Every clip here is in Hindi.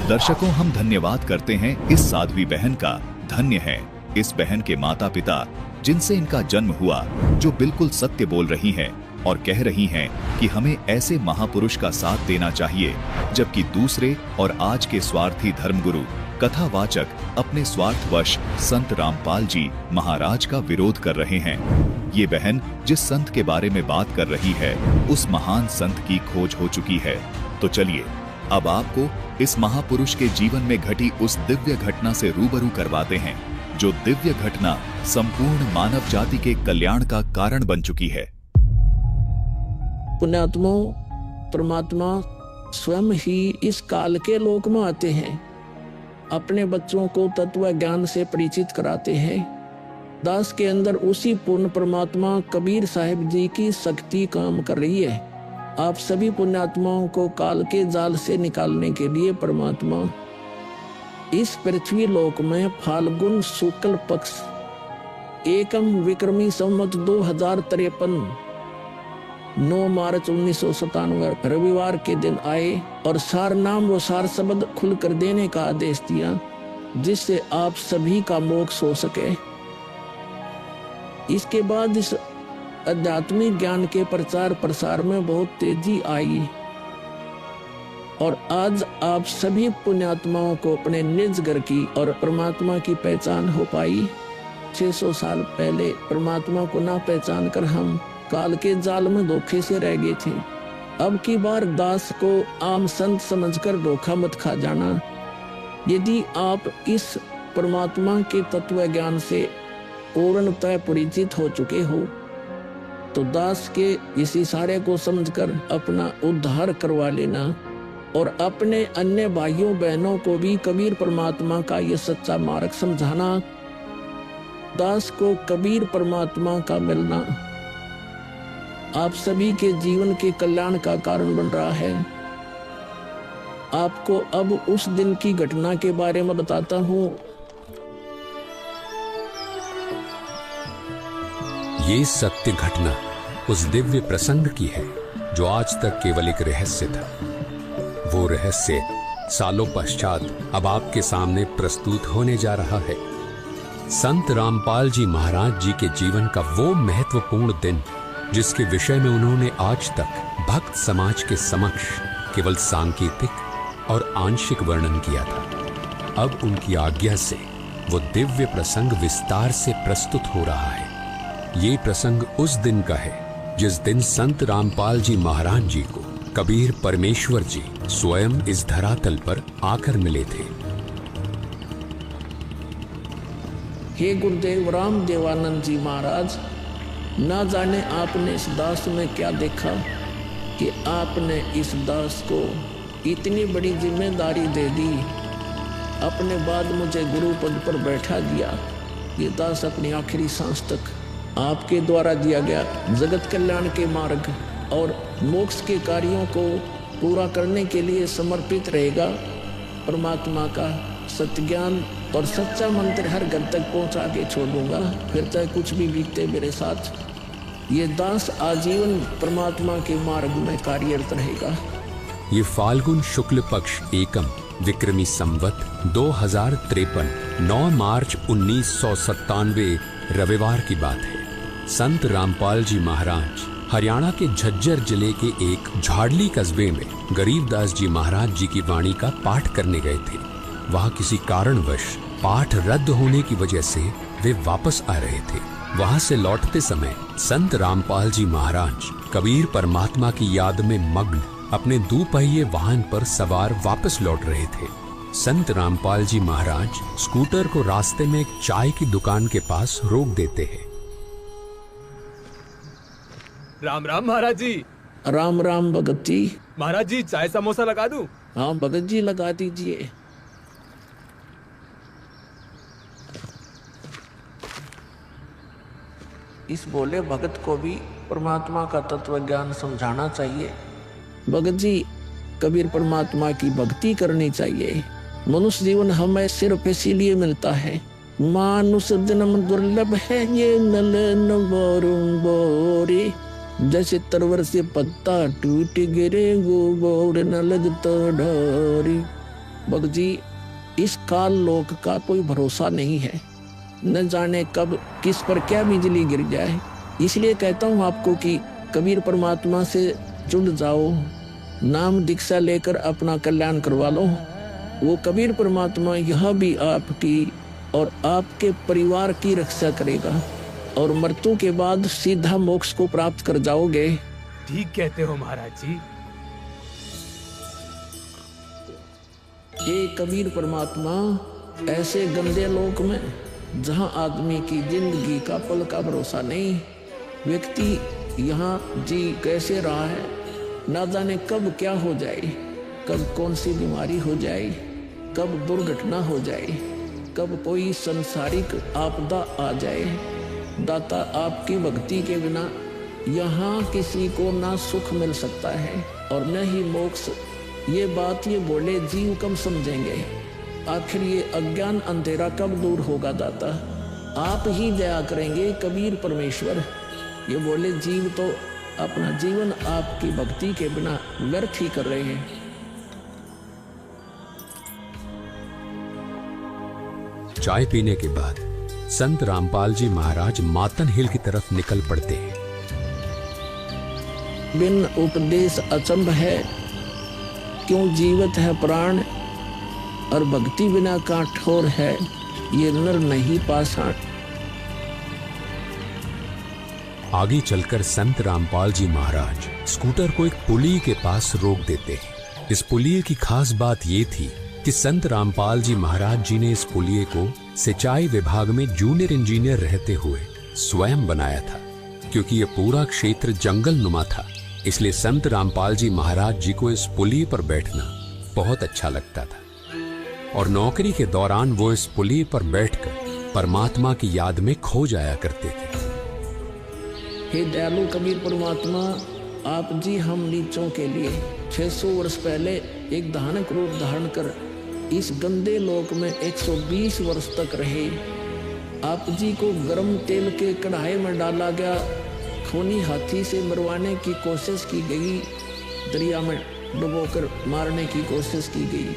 दर्शकों, हम धन्यवाद करते हैं इस साध्वी बहन का। धन्य है इस बहन के माता पिता जिनसे इनका जन्म हुआ, जो बिल्कुल सत्य बोल रही हैं और कह रही हैं कि हमें ऐसे महापुरुष का साथ देना चाहिए, जबकि दूसरे और आज के स्वार्थी धर्मगुरु कथावाचक अपने स्वार्थवश संत रामपाल जी महाराज का विरोध कर रहे हैं। ये बहन जिस संत के बारे में बात कर रही है, उस महान संत की खोज हो चुकी है। तो चलिए अब आपको इस महापुरुष के जीवन में घटी उस दिव्य घटना से रूबरू करवाते हैं, जो दिव्य घटना संपूर्ण मानव जाति के कल्याण का कारण बन चुकी है। पुण्यात्माओं, परमात्मा स्वयं ही इस काल के लोक में आते हैं, अपने बच्चों को तत्व ज्ञान से परिचित कराते हैं। दास के अंदर उसी पूर्ण परमात्मा कबीर साहिब जी की शक्ति काम कर रही है। आप सभी पुण्यात्माओं को काल के जाल से निकालने के लिए परमात्मा इस पृथ्वी लोक में फाल्गुन शुक्ल पक्ष एकम विक्रमी संवत 2053 9 मार्च 1997 रविवार के दिन आए और सार नाम व सार शब्द खुलकर देने का आदेश दिया, जिससे आप सभी का मोक्ष हो सके। इसके बाद इस आध्यात्मिक ज्ञान के प्रचार प्रसार में बहुत तेजी आई और आज आप सभी पुण्यात्माओं को अपने निज घर की और परमात्मा की पहचान हो पाई। 600 साल पहले परमात्मा को ना पहचान कर हम काल के जाल में धोखे से रह गए थे। अब की बार दास को आम संत समझकर धोखा मत खा जाना। यदि आप इस परमात्मा के तत्व ज्ञान से पूर्णतः परिचित हो चुके हो, तो दास के इस इशारे को समझकर अपना उद्धार करवा लेना और अपने अन्य भाइयों बहनों को भी कबीर परमात्मा का ये सच्चा मार्ग समझाना। दास को कबीर परमात्मा का मिलना आप सभी के जीवन के कल्याण का कारण बन रहा है। आपको अब उस दिन की घटना के बारे में बताता हूँ। ये सत्य घटना उस दिव्य प्रसंग की है जो आज तक केवल एक रहस्य था। वो रहस्य सालों पश्चात अब आपके सामने प्रस्तुत होने जा रहा है। संत रामपाल जी महाराज जी के जीवन का वो महत्वपूर्ण दिन, जिसके विषय में उन्होंने आज तक भक्त समाज के समक्ष केवल सांकेतिक और आंशिक वर्णन किया था, अब उनकी आज्ञा से वो दिव्य प्रसंग विस्तार से प्रस्तुत हो रहा है। ये प्रसंग उस दिन का है जिस दिन संत रामपाल जी महाराज जी को कबीर परमेश्वर जी स्वयं इस धरातल पर आकर मिले थे। हे गुरुदेव राम देवानंद जी महाराज, ना जाने आपने इस दास में क्या देखा कि आपने इस दास को इतनी बड़ी जिम्मेदारी दे दी। अपने बाद मुझे गुरु पद पर बैठा दिया। ये दास अपनी आखिरी सांस तक आपके द्वारा दिया गया जगत कल्याण के मार्ग और मोक्ष के कार्यों को पूरा करने के लिए समर्पित रहेगा। परमात्मा का सत्य ज्ञान और सच्चा मंत्र हर घर तक पहुंचा के छोड़ दूंगा, फिर चाहे कुछ भी बीते मेरे साथ। ये दास आजीवन परमात्मा के मार्ग में कार्यरत रहेगा। ये फाल्गुन शुक्ल पक्ष एकम विक्रमी संवत 2053 9 मार्च 1997 रविवार की बात है। संत रामपाल जी महाराज हरियाणा के झज्जर जिले के एक झाड़ली कस्बे में गरीबदास जी महाराज जी की वाणी का पाठ करने गए थे। वहां किसी कारणवश पाठ रद्द होने की वजह से वे वापस आ रहे थे। वहां से लौटते समय संत रामपाल जी महाराज कबीर परमात्मा की याद में मग्न अपने दोपहिए वाहन पर सवार वापस लौट रहे थे। संत रामपाल जी महाराज स्कूटर को रास्ते में एक चाय की दुकान के पास रोक देते हैं। राम राम महाराज जी। राम राम भगत जी। महाराज जी चाय समोसा लगा दूं? हाँ भगत जी लगा दीजिए। इस बोले भगत को भी परमात्मा का तत्व ज्ञान समझाना चाहिए। भगत जी, कबीर परमात्मा की भक्ति करनी चाहिए। मनुष्य जीवन हमें सिर्फ इसीलिए मिलता है। मानुष जन्म दुर्लभ है ये नलन बोरे, जैसे तरवर से पत्ता टूट गिरे वो बोर न लगता ढोरी। भगत जी, इस काल लोक का कोई भरोसा नहीं है, न जाने कब किस पर क्या बिजली गिर जाए। इसलिए कहता हूँ आपको कि कबीर परमात्मा से जुड़ जाओ, नाम दीक्षा लेकर अपना कल्याण करवा लो। वो कबीर परमात्मा यह भी आपकी और आपके परिवार की रक्षा करेगा और मृत्यु के बाद सीधा मोक्ष को प्राप्त कर जाओगे। ठीक कहते हो महाराज जी। हे कबीर परमात्मा, ऐसे गंदे लोक में जहां आदमी की जिंदगी का पल का भरोसा नहीं, व्यक्ति यहाँ जी कैसे रहा है, ना जाने कब क्या हो जाए, कब कौन सी बीमारी हो जाए, कब दुर्घटना हो जाए, कब कोई संसारिक आपदा आ जाए। दाता, आपकी भक्ति के बिना यहाँ किसी को ना सुख मिल सकता है और न ही मोक्ष। ये बात ये बोले जीव कब समझेंगे? आखिर ये अज्ञान अंधेरा कब दूर होगा दाता? आप ही दया करेंगे कबीर परमेश्वर। ये बोले जीव तो अपना जीवन आपकी भक्ति के बिना व्यर्थ ही कर रहे हैं। चाय पीने के बाद संत रामपाल जी महाराज मातन हिल की तरफ निकल पड़ते हैं। बिन उपदेश अचंभ है, क्यों जीवत है प्राण, और भक्ति बिना काठोर है, ये नर नहीं पाषाण। आगे चलकर संत रामपाल जी महाराज स्कूटर को एक पुली के पास रोक देते हैं। इस पुलिये की खास बात ये थी कि संत रामपाल जी महाराज जी ने इस पुलिये को सिंचाई विभाग में जूनियर इंजीनियर रहते हुए स्वयं बनाया था। क्योंकि ये पूरा क्षेत्र जंगल नुमा था, इसलिए संत रामपाल जी महाराज जी को इस पुलिये पर बैठना बहुत अच्छा लगता था और नौकरी के दौरान वो इस पुलिये पर बैठकर परमात्मा की याद में खो जाया करते थे। हे दयालु कबीर परमात्मा, आप जी हम नीचों के लिए 600 वर्ष पहले एक धानक रूप धारण कर इस गंदे लोक में 120 वर्ष तक रहे। आप जी को गर्म तेल के कढ़ाई में डाला गया, खूनी हाथी से मरवाने की कोशिश की गई, दरिया में डुबोकर मारने की कोशिश की गई।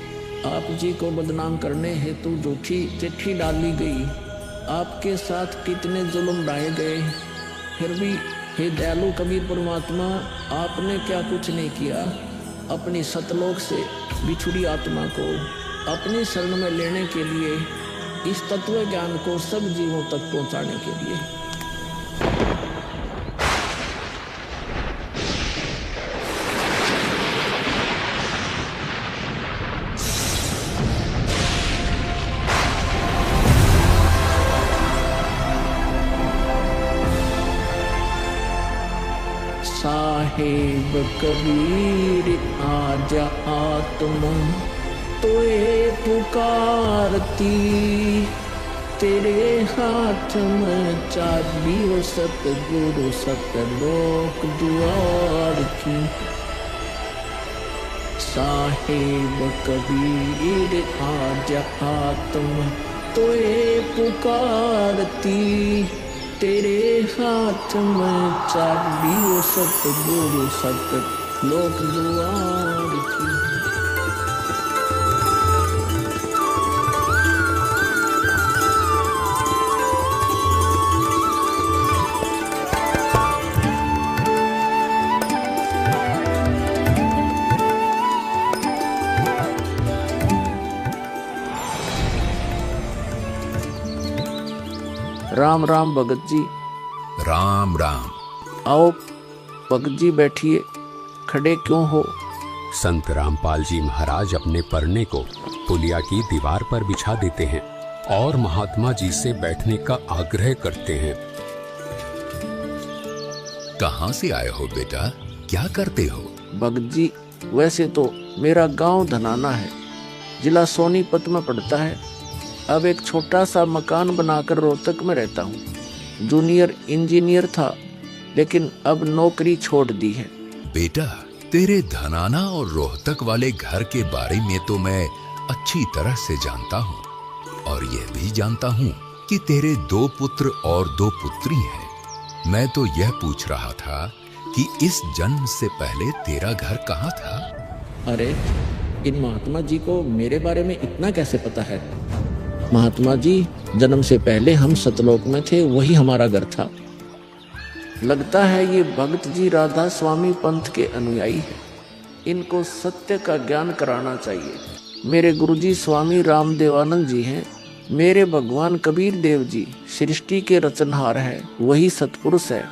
आप जी को बदनाम करने हेतु झूठी चिट्ठी डाली गई। आपके साथ कितने जुल्म ढाए गए, फिर भी हे दयालु कबीर परमात्मा, आपने क्या कुछ नहीं किया। अपनी सतलोक से बिछुड़ी आत्मा को अपनी शरण में लेने के लिए, इस तत्व ज्ञान को सब जीवों तक पहुंचाने के लिए। साहेब कबीर आजा आत्मा तोए पुकारती, तेरे हाथ में चाबी हो सतगुरु सतलोक द्वार की। साहेब कबीर आजा आत्मा तोए पुकारती, तेरे हाथ में चाबी हो सतगुरु सतलोक द्वार की। राम राम भगत जी। राम राम। आओ भगत जी बैठिए, खड़े क्यों हो? संत रामपाल जी महाराज अपने परने को पुलिया की दीवार पर बिछा देते हैं और महात्मा जी से बैठने का आग्रह करते हैं। कहाँ से आए हो बेटा, क्या करते हो? भगत जी, वैसे तो मेरा गांव धनाना है, जिला सोनीपत में पड़ता है। अब एक छोटा सा मकान बनाकर रोहतक में रहता हूँ। जूनियर इंजीनियर था, लेकिन अब नौकरी छोड़ दी है। बेटा, तेरे धनाना और रोहतक वाले घर के बारे में तो मैं अच्छी तरह से जानता हूँ और यह भी जानता हूँ कि तेरे 2 पुत्र और 2 पुत्री हैं। मैं तो यह पूछ रहा था कि इस जन्म से पहले तेरा घर कहाँ था? अरे इन महात्मा जी को मेरे बारे में इतना कैसे पता है? महात्मा जी, जन्म से पहले हम सतलोक में थे, वही हमारा घर था। लगता है ये भगत जी राधा स्वामी पंथ के अनुयायी हैं। इनको सत्य का ज्ञान कराना चाहिए। मेरे गुरुजी स्वामी रामदेवानंद जी हैं। मेरे भगवान कबीर देव जी सृष्टि के रचनहार है, वही सतपुरुष है।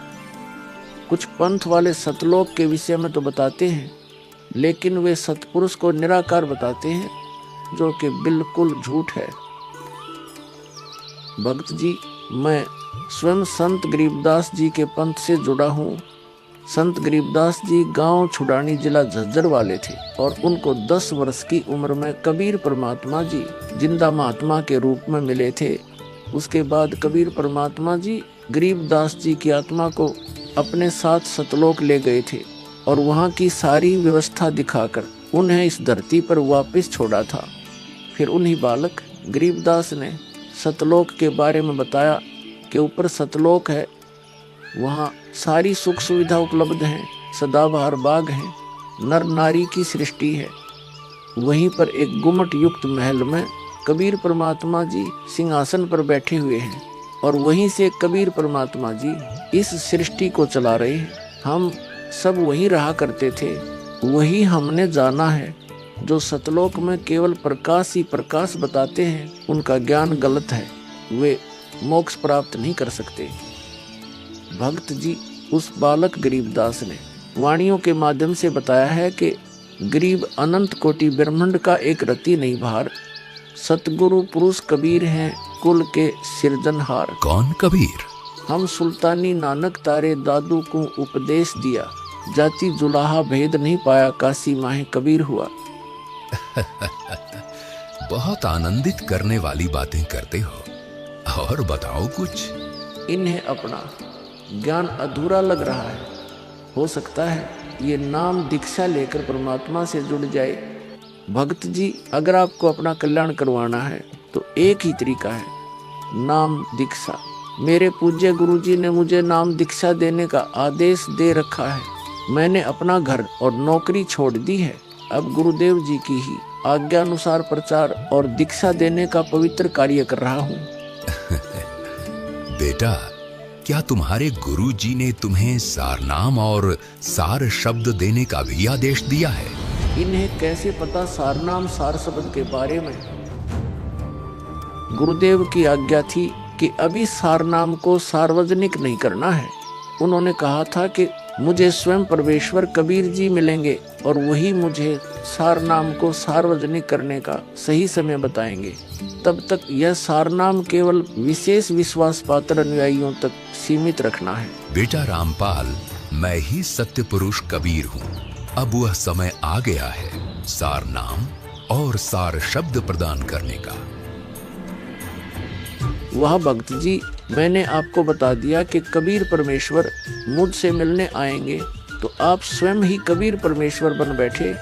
कुछ पंथ वाले सतलोक के विषय में तो बताते हैं, लेकिन वे सतपुरुष को निराकार बताते हैं, जो कि बिल्कुल झूठ है। भक्त जी, मैं स्वयं संत गरीबदास जी के पंथ से जुड़ा हूँ। संत गरीबदास जी गांव छुड़ानी, जिला झज्जर वाले थे और उनको 10 वर्ष की उम्र में कबीर परमात्मा जी जिंदा महात्मा के रूप में मिले थे। उसके बाद कबीर परमात्मा जी गरीबदास जी की आत्मा को अपने साथ सतलोक ले गए थे और वहाँ की सारी व्यवस्था दिखाकर उन्हें इस धरती पर वापस छोड़ा था। फिर उन्हीं बालक गरीबदास ने सतलोक के बारे में बताया कि ऊपर सतलोक है, वहाँ सारी सुख सुविधा उपलब्ध हैं, सदाबहार बाग हैं, नर नारी की सृष्टि है। वहीं पर एक गुम्मट युक्त महल में कबीर परमात्मा जी सिंहासन पर बैठे हुए हैं और वहीं से कबीर परमात्मा जी इस सृष्टि को चला रहे हैं। हम सब वहीं रहा करते थे, वही हमने जाना है। जो सतलोक में केवल प्रकाश ही प्रकाश बताते हैं, उनका ज्ञान गलत है, वे मोक्ष प्राप्त नहीं कर सकते। भक्त जी, उस बालक गरीबदास ने वाणियों के माध्यम से बताया है कि गरीब अनंत कोटि ब्रह्मांड का एक रति नहीं भार, सतगुरु पुरुष कबीर हैं कुल के सिरजनहार। कौन कबीर? हम सुल्तानी नानक तारे दादू को उपदेश दिया, जाति जुलाहा भेद नहीं पाया, काशी माहे कबीर हुआ। बहुत आनंदित करने वाली बातें करते हो, और बताओ कुछ। इन्हें अपना ज्ञान अधूरा लग रहा है। हो सकता है ये नाम दीक्षा लेकर परमात्मा से जुड़ जाए। भक्त जी, अगर आपको अपना कल्याण करवाना है तो एक ही तरीका है, नाम दीक्षा। मेरे पूज्य गुरुजी ने मुझे नाम दीक्षा देने का आदेश दे रखा है। मैंने अपना घर और नौकरी छोड़ दी है। अब गुरुदेव जी की ही आज्ञानुसार प्रचार और दीक्षा देने का पवित्र कार्य कर रहा हूँ। बेटा, क्या तुम्हारे गुरु जी ने तुम्हें सारनाम और सार शब्द देने का भी आदेश दिया है? इन्हें कैसे पता सारनाम सार शब्द के बारे में? गुरुदेव की आज्ञा थी कि अभी सारनाम को सार्वजनिक नहीं करना है। उन्होंने कहा था कि मुझे स्वयं परमेश्वर कबीर जी मिलेंगे और वही मुझे सारनाम को सार्वजनिक करने का सही समय बताएंगे। तब तक यह सारनाम केवल विशेष विश्वास पात्र अनुयायियों तक सीमित रखना है। बेटा रामपाल, मैं ही सत्य पुरुष कबीर हूँ। अब वह समय आ गया है सारनाम और सार शब्द प्रदान करने का। वह भक्त जी, मैंने आपको बता दिया कि कबीर परमेश्वर मुझसे मिलने आएंगे, तो आप स्वयं ही कबीर परमेश्वर बन बैठे।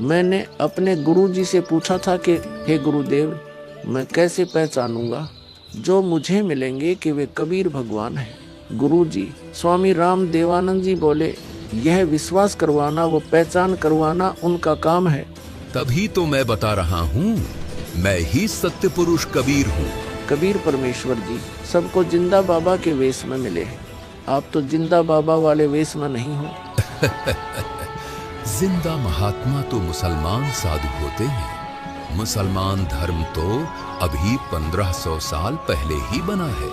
मैंने अपने गुरु जी से पूछा था कि हे गुरुदेव, मैं कैसे पहचानूंगा जो मुझे मिलेंगे कि वे कबीर भगवान हैं? गुरु जी स्वामी राम देवानंद जी बोले, यह विश्वास करवाना व पहचान करवाना उनका काम है। तभी तो मैं बता रहा हूँ, मैं ही सत्य पुरुष कबीर हूँ। कबीर परमेश्वर जी सबको जिंदा बाबा के वेश में मिले हैं। आप तो जिंदा बाबा वाले वेश में नहीं हो। जिंदा महात्मा तो मुसलमान साधु होते हैं। मुसलमान धर्म तो अभी 1500 साल पहले ही बना है।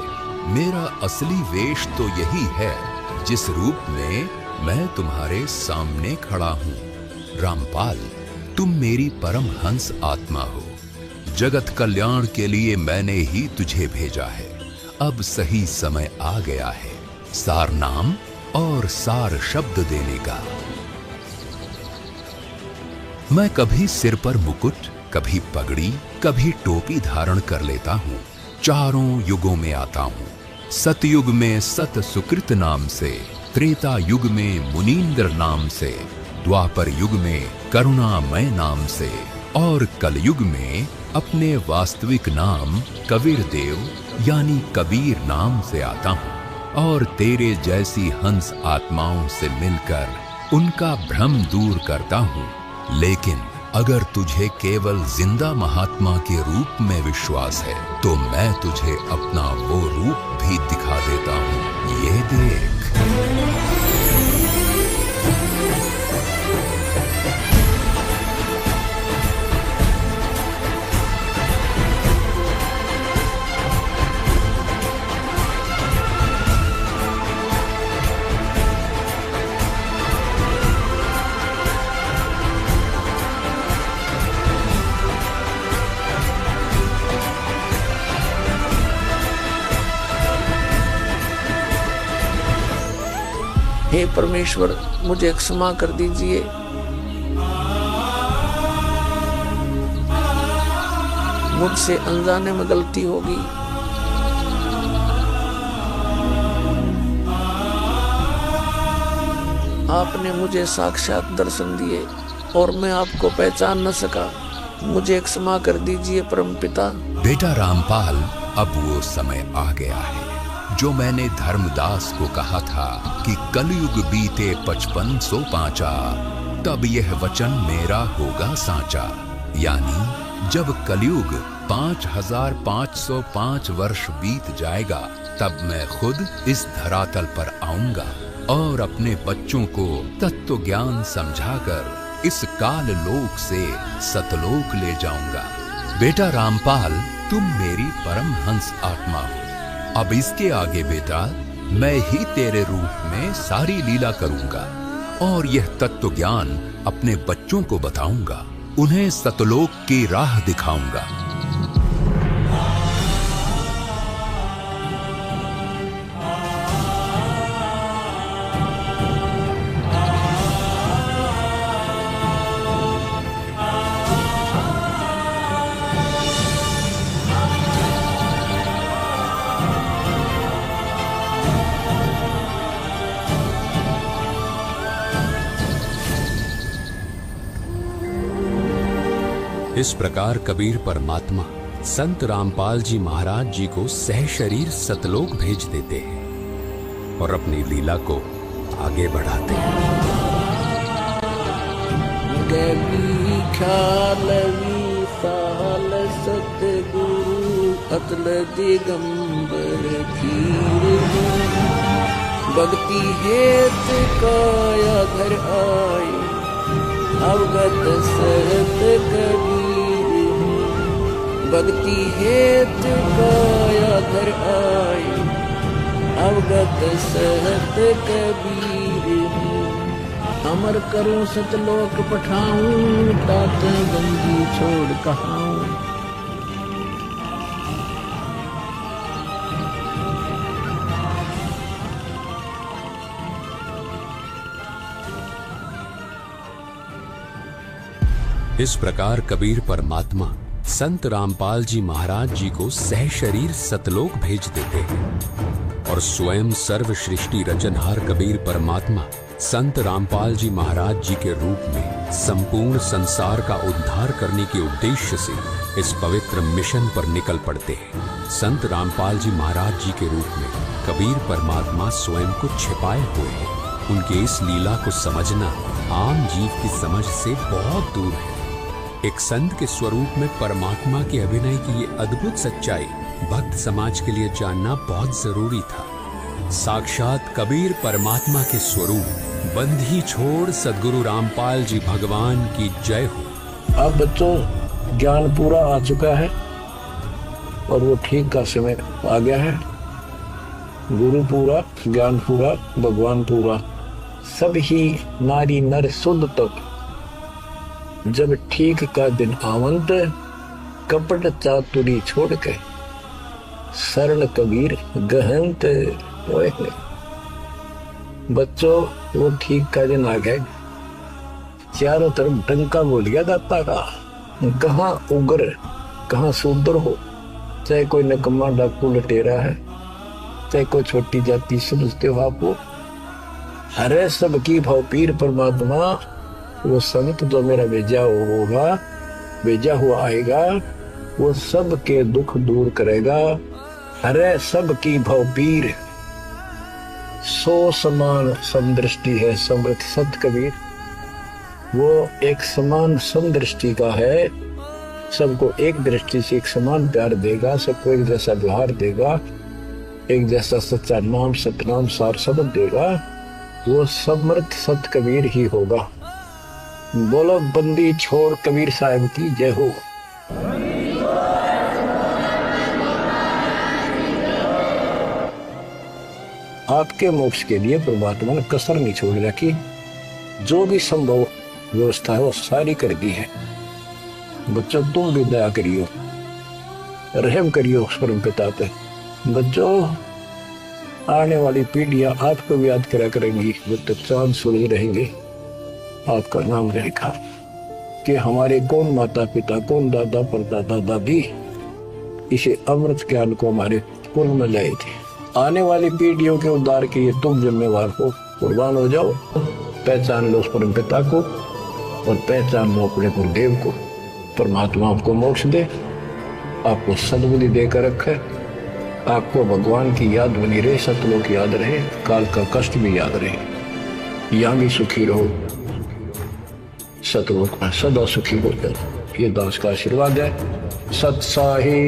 मेरा असली वेश तो यही है, जिस रूप में मैं तुम्हारे सामने खड़ा हूँ। रामपाल, तुम मेरी परम हंस आत्मा हो। जगत कल्याण के लिए मैंने ही तुझे भेजा है। अब सही समय आ गया है सार नाम और सार शब्द देने का। मैं कभी सिर पर मुकुट, कभी पगड़ी, कभी टोपी धारण कर लेता हूँ। चारों युगों में आता हूँ। सतयुग में सत सुकृत नाम से, त्रेता युग में मुनींद्र नाम से, द्वापर युग में करुणामय नाम से और कलयुग में अपने वास्तविक नाम कबीर देव यानी कबीर नाम से आता हूँ और तेरे जैसी हंस आत्माओं से मिलकर उनका भ्रम दूर करता हूँ। लेकिन अगर तुझे केवल जिंदा महात्मा के रूप में विश्वास है तो मैं तुझे अपना वो रूप भी दिखा देता हूँ। ये देख। हे परमेश्वर, मुझे क्षमा कर दीजिए। मुझसे अनजाने में गलती होगी। आपने मुझे साक्षात दर्शन दिए और मैं आपको पहचान न सका। मुझे क्षमा कर दीजिए परमपिता। बेटा रामपाल, अब वो समय आ गया है जो मैंने धर्मदास को कहा था कि कलयुग बीते 5500 पांचा, तब यह वचन मेरा होगा साचा। यानी जब कलयुग 5505 वर्ष बीत जाएगा, तब मैं खुद इस धरातल पर आऊंगा और अपने बच्चों को तत्व ज्ञान समझाकर इस काल लोक से सतलोक ले जाऊंगा। बेटा रामपाल, तुम मेरी परमहंस आत्मा हो। अब इसके आगे बेटा, मैं ही तेरे रूप में सारी लीला करूंगा और यह तत्व ज्ञान अपने बच्चों को बताऊंगा, उन्हें सतलोक की राह दिखाऊंगा। इस प्रकार कबीर परमात्मा संत रामपाल जी महाराज जी को सह शरीर सतलोक भेज देते हैं और अपनी लीला को आगे बढ़ाते हैं। गली ख्यालवी साल सतगुरु अतल दिगंबर धीर, भक्ति हेत काया घर आई, अवगत सहत कबीर। भक्ति हेत काया घर आई, अवगत सहत कबीर। अमर करूं सतलोक पठाऊं, तात बंदी छोड़ कहाऊं। इस प्रकार कबीर परमात्मा संत रामपाल जी महाराज जी को सह शरीर सतलोक भेज देते हैं और स्वयं सर्व सृष्टि रचनहार कबीर परमात्मा संत रामपाल जी महाराज जी के रूप में संपूर्ण संसार का उद्धार करने के उद्देश्य से इस पवित्र मिशन पर निकल पड़ते हैं। संत रामपाल जी महाराज जी के रूप में कबीर परमात्मा स्वयं को छिपाए हुए हैं। उनके इस लीला को समझना आम जीव की समझ से बहुत दूर है। एक संत के स्वरूप में परमात्मा के अभिनय की ये अद्भुत सच्चाई भक्त समाज के लिए जानना बहुत जरूरी था। साक्षात कबीर परमात्मा के स्वरूप बंधी छोड़ सद्गुरु रामपाल जी भगवान की जय हो। अब बच्चों, ज्ञान पूरा आ चुका है और वो ठीक का समय आ गया है। गुरु पूरा, ज्ञान पूरा, भगवान पूरा, सब ही नारी नर शुद्ध तक जब ठीक का दिन आवंत, कपट चातुरी छोड़ के सरल कबीर गहंत। बच्चों, वो ठीक का दिन आ गए। चारों तरफ डंका बोल गया दाता का। कहाँ उग्र, कहाँ शूद्र हो, चाहे कोई नकम्मा डाकू लटेरा है, चाहे कोई छोटी जाति समझते हो आपको, हरे सबकी भाव पीर परमात्मा वो संत जो मेरा भेजा होगा, भेजा हुआ आएगा, वो सब के दुख दूर करेगा। हरे सबकी भाव पीर, सो समान समदृष्टि है समृत सत कबीर। वो एक समान समदृष्टि का है, सबको एक दृष्टि से एक समान प्यार देगा, सबको एक जैसा व्यवहार देगा, एक जैसा सच्चा नाम सतनाम सार शब्द देगा। वो समर्थ सत कबीर ही होगा। बोलो बंदी छोड़ कबीर साहब की जय हो। आपके मोक्ष के लिए परमात्मा ने कसर नहीं छोड़ रखी। जो भी संभव व्यवस्था है वो सारी कर दी है। बच्चों तुम भी दया करियो, रहम करियो परम पिता पे। बच्चों आने वाली पीढ़ियां आपको भी याद करा करेंगी, जब तक चांद सूरज रहेंगे आपका नाम रहेगा कि हमारे कौन माता पिता, कौन दादा परदादा दादी इसे अमृत ज्ञान को हमारे कुल में लाए थे। आने वाली पीढ़ियों के उद्धार के लिए तुम जिम्मेवार हो, कुर्बान हो जाओ। पहचान लो उस परम पिता को और पहचान लो अपने गुरुदेव को। परमात्मा आपको मोक्ष दे, आपको सद्बुद्धि देकर रखे, आपको भगवान की याद बनी रहे, सतलोक याद रहे, काल का कष्ट भी याद रहे। यहाँ भी सुखी रहो, सतलोक में सदा सुखी होकर। ये दास का आशीर्वाद है। सत साहिब।